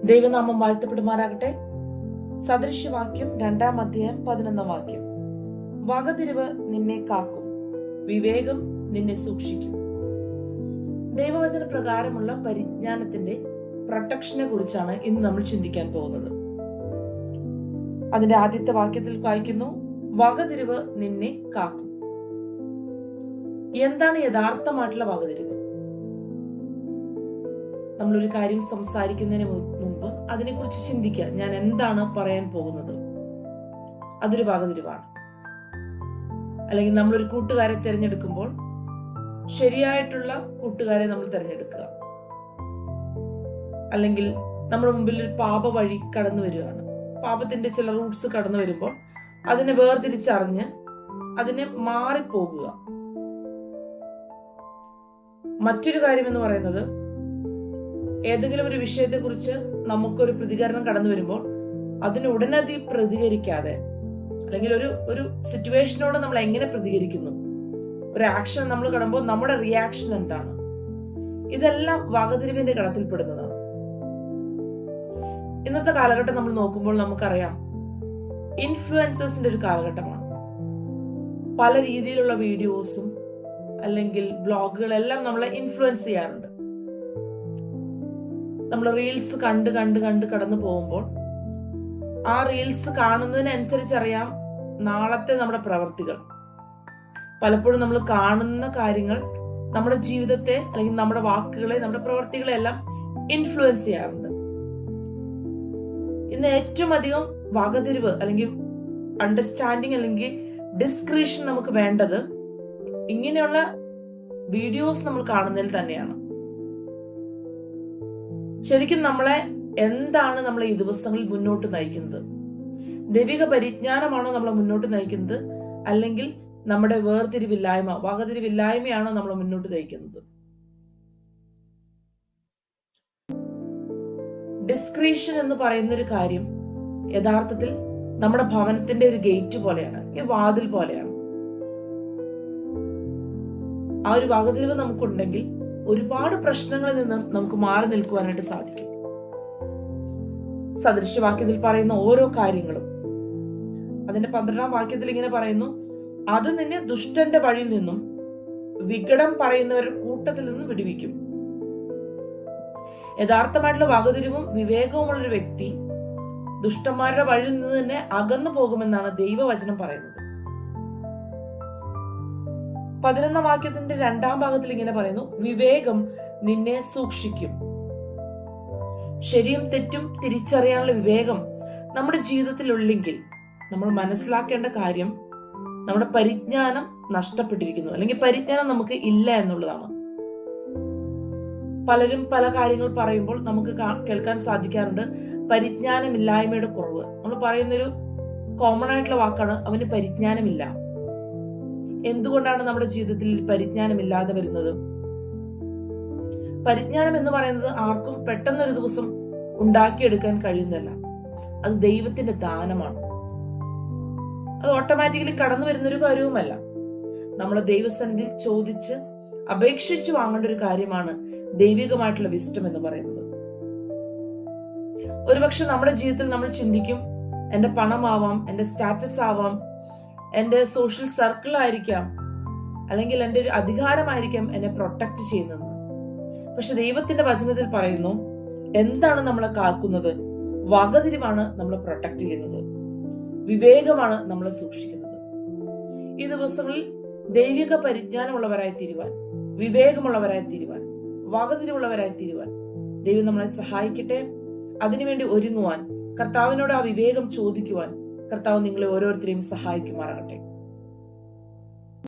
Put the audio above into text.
ദൈവനാമം വാഴ്ത്തപ്പെടുമാറാകട്ടെ. സദൃശ്യവാക്യം 2-ാം അധ്യായം 11-ാം വാക്യം. വകതിരിവ് നിന്നെ കാക്കും, വിവേകം നിന്നെ സൂക്ഷിക്കും. ദൈവവചന പ്രകാരമുള്ള പരിജ്ഞാനത്തിന്റെ പ്രൊട്ടക്ഷനെ കുറിച്ചാണ് ഇന്ന് നമ്മൾ ചിന്തിക്കാൻ പോകുന്നത്. അതിന്റെ ആദ്യത്തെ വാക്യത്തിൽ വായിക്കുന്നു, വകതിരിവ് നിന്നെ കാക്കും. എന്താണ് യഥാർത്ഥമായിട്ടുള്ള വകതിരിവ്? നമ്മളൊരു കാര്യം സംസാരിക്കുന്നതിന് മുമ്പ് അതിനെക്കുറിച്ച് ചിന്തിക്കുക. ഞാൻ എന്താണ് പറയാൻ പോകുന്നത്? അതൊരു വകതിരിവാണ്. അല്ലെങ്കിൽ നമ്മളൊരു കൂട്ടുകാരെ തിരഞ്ഞെടുക്കുമ്പോൾ ശരിയായിട്ടുള്ള കൂട്ടുകാരെ നമ്മൾ തിരഞ്ഞെടുക്കുക. അല്ലെങ്കിൽ നമ്മുടെ മുമ്പിൽ ഒരു പാപ വഴി കടന്നു വരികയാണ്. പാപത്തിന്റെ ചില റൂട്ട്സ് കടന്നു വരുമ്പോൾ അതിനെ വേർതിരിച്ചറിഞ്ഞ് അതിനെ മാറിപ്പോകുക. മറ്റൊരു കാര്യം എന്ന് പറയുന്നത്, ഏതെങ്കിലും ഒരു വിഷയത്തെ കുറിച്ച് നമുക്കൊരു പ്രതികരണം കടന്നു വരുമ്പോൾ അതിന് ഉടനടി പ്രതികരിക്കാതെ, അല്ലെങ്കിൽ ഒരു സിറ്റുവേഷനോട് നമ്മൾ എങ്ങനെ പ്രതികരിക്കുന്നു, ഒരു ആക്ഷൻ നമ്മൾ കടമ്പോൾ നമ്മുടെ റിയാക്ഷൻ എന്താണ്, ഇതെല്ലാം വകതിരിവിന്റെ ഗണത്തിൽപ്പെടുന്നതാണ്. ഇന്നത്തെ കാലഘട്ടം നമ്മൾ നോക്കുമ്പോൾ നമുക്കറിയാം, ഇൻഫ്ലുവൻസേഴ്സിന്റെ ഒരു കാലഘട്ടമാണ്. പല രീതിയിലുള്ള വീഡിയോസും അല്ലെങ്കിൽ ബ്ലോഗുകളെല്ലാം നമ്മളെ ഇൻഫ്ലുവൻസ് ചെയ്യാറുണ്ട്. നമ്മൾ റീൽസ് കണ്ട് കണ്ട് കണ്ട് കടന്നു പോകുമ്പോൾ ആ റീൽസ് കാണുന്നതിനനുസരിച്ച് അറിയാം നാളത്തെ നമ്മുടെ പ്രവർത്തികൾ. പലപ്പോഴും നമ്മൾ കാണുന്ന കാര്യങ്ങൾ നമ്മുടെ ജീവിതത്തെ, അല്ലെങ്കിൽ നമ്മുടെ വാക്കുകളെ, നമ്മുടെ പ്രവർത്തികളെ എല്ലാം ഇൻഫ്ലുവൻസ് ചെയ്യാറുണ്ട്. ഇന്ന് ഏറ്റവും അധികം വകതിരിവ് അല്ലെങ്കിൽ അണ്ടർസ്റ്റാൻഡിങ് അല്ലെങ്കിൽ ഡിസ്ക്രിഷൻ നമുക്ക് വേണ്ടത് ഇങ്ങനെയുള്ള വീഡിയോസ് നമ്മൾ കാണുന്നതിൽ തന്നെയാണ്. ശരിക്കും നമ്മളെ എന്താണ് നമ്മളെ ഈ ദിവസങ്ങളിൽ മുന്നോട്ട് നയിക്കുന്നത്? ദൈവിക പരിജ്ഞാനമാണോ നമ്മളെ മുന്നോട്ട് നയിക്കുന്നത്, അല്ലെങ്കിൽ നമ്മുടെ വേർതിരിവില്ലായ്മ, വകതിരിവില്ലായ്മയാണോ നമ്മളെ മുന്നോട്ട് നയിക്കുന്നത്? ഡിസ്ക്രീഷൻ എന്ന് പറയുന്ന ഒരു കാര്യം യഥാർത്ഥത്തിൽ നമ്മുടെ ഭവനത്തിന്റെ ഒരു ഗേറ്റ് പോലെയാണ്, ഈ വാതിൽ പോലെയാണ്. ആ ഒരു വകതിരിവ് നമുക്കുണ്ടെങ്കിൽ ഒരുപാട് പ്രശ്നങ്ങളിൽ നിന്ന് നമുക്ക് മാറി നിൽക്കുവാനായിട്ട് സാധിക്കും. സദൃശ്യവാക്യത്തിൽ പറയുന്ന ഓരോ കാര്യങ്ങളും, അതിന്റെ 12-ാം വാക്യത്തിൽ ഇങ്ങനെ പറയുന്നു, അത് നിന്നെ ദുഷ്ടന്റെ വഴിയിൽ നിന്നും വികടം പറയുന്നവരുടെ കൂട്ടത്തിൽ നിന്നും വിടുവിക്കും. യഥാർത്ഥമായിട്ടുള്ള വകതിരിവും വിവേകവുമുള്ളൊരു വ്യക്തി ദുഷ്ടന്മാരുടെ വഴിയിൽ നിന്ന് തന്നെ അകന്നു പോകുമെന്നാണ് ദൈവവചനം പറയുന്നത്. 11-ാം വാക്യത്തിന്റെ 2-ാം ഭാഗത്തിൽ ഇങ്ങനെ പറയുന്നു, വിവേകം നിന്നെ സൂക്ഷിക്കും. ശരിയും തെറ്റും തിരിച്ചറിയാനുള്ള വിവേകം നമ്മുടെ ജീവിതത്തിൽ ഉള്ളെങ്കിൽ നമ്മൾ മനസ്സിലാക്കേണ്ട കാര്യം, നമ്മുടെ പരിജ്ഞാനം നഷ്ടപ്പെട്ടിരിക്കുന്നു, അല്ലെങ്കിൽ പരിജ്ഞാനം നമുക്ക് ഇല്ല എന്നുള്ളതാണ്. പലരും പല കാര്യങ്ങൾ പറയുമ്പോൾ നമുക്ക് കേൾക്കാൻ സാധിക്കാറുണ്ട്, പരിജ്ഞാനമില്ലായ്മയുടെ കുറവ്. നമ്മൾ പറയുന്നൊരു കോമൺ ആയിട്ടുള്ള വാക്കാണ്, അവന് പരിജ്ഞാനമില്ല. എന്തുകൊണ്ടാണ് നമ്മുടെ ജീവിതത്തിൽ പരിജ്ഞാനമില്ലാതെ വരുന്നത്? പരിജ്ഞാനം എന്ന് പറയുന്നത് ആർക്കും പെട്ടെന്നൊരു ദിവസം ഉണ്ടാക്കിയെടുക്കാൻ കഴിയുന്നതല്ല. അത് ദൈവത്തിന്റെ ദാനമാണ്. അത് ഓട്ടോമാറ്റിക്കലി കടന്നു വരുന്നൊരു കാര്യവുമല്ല. നമ്മൾ ദൈവസന്നിധിയിൽ ചോദിച്ച് അപേക്ഷിച്ചു വാങ്ങേണ്ട ഒരു കാര്യമാണ് ദൈവികമായിട്ടുള്ള വിസ്ഡം എന്ന് പറയുന്നത്. ഒരുപക്ഷെ നമ്മുടെ ജീവിതത്തിൽ നമ്മൾ ചിന്തിക്കും, എന്റെ പണമാവാം, എന്റെ സ്റ്റാറ്റസ് ആവാം, എന്റെ സോഷ്യൽ സർക്കിൾ ആയിരിക്കാം, അല്ലെങ്കിൽ എന്റെ ഒരു അധികാരമായിരിക്കാം എന്നെ പ്രൊട്ടക്ട് ചെയ്യുന്നത്. പക്ഷെ ദൈവത്തിന്റെ വചനത്തിൽ പറയുന്നു, എന്താണ് നമ്മളെ കാക്കുന്നത്? വകതിരിവാണ് നമ്മളെ പ്രൊട്ടക്ട് ചെയ്യുന്നത്, വിവേകമാണ് നമ്മളെ സൂക്ഷിക്കുന്നത്. ഈ ദിവസങ്ങളിൽ ദൈവിക പരിജ്ഞാനമുള്ളവരായി തീരുവാൻ, വിവേകമുള്ളവരായി തീരുവാൻ, വകതിരിവുള്ളവരായി തീരുവാൻ ദൈവം നമ്മളെ സഹായിക്കട്ടെ. അതിനുവേണ്ടി ഒരുങ്ങുവാൻ, കർത്താവിനോട് ആ വിവേകം ചോദിക്കുവാൻ കർത്താവ് നിങ്ങളെ ഓരോരുത്തരെയും സഹായിക്കുമാറാകട്ടെ.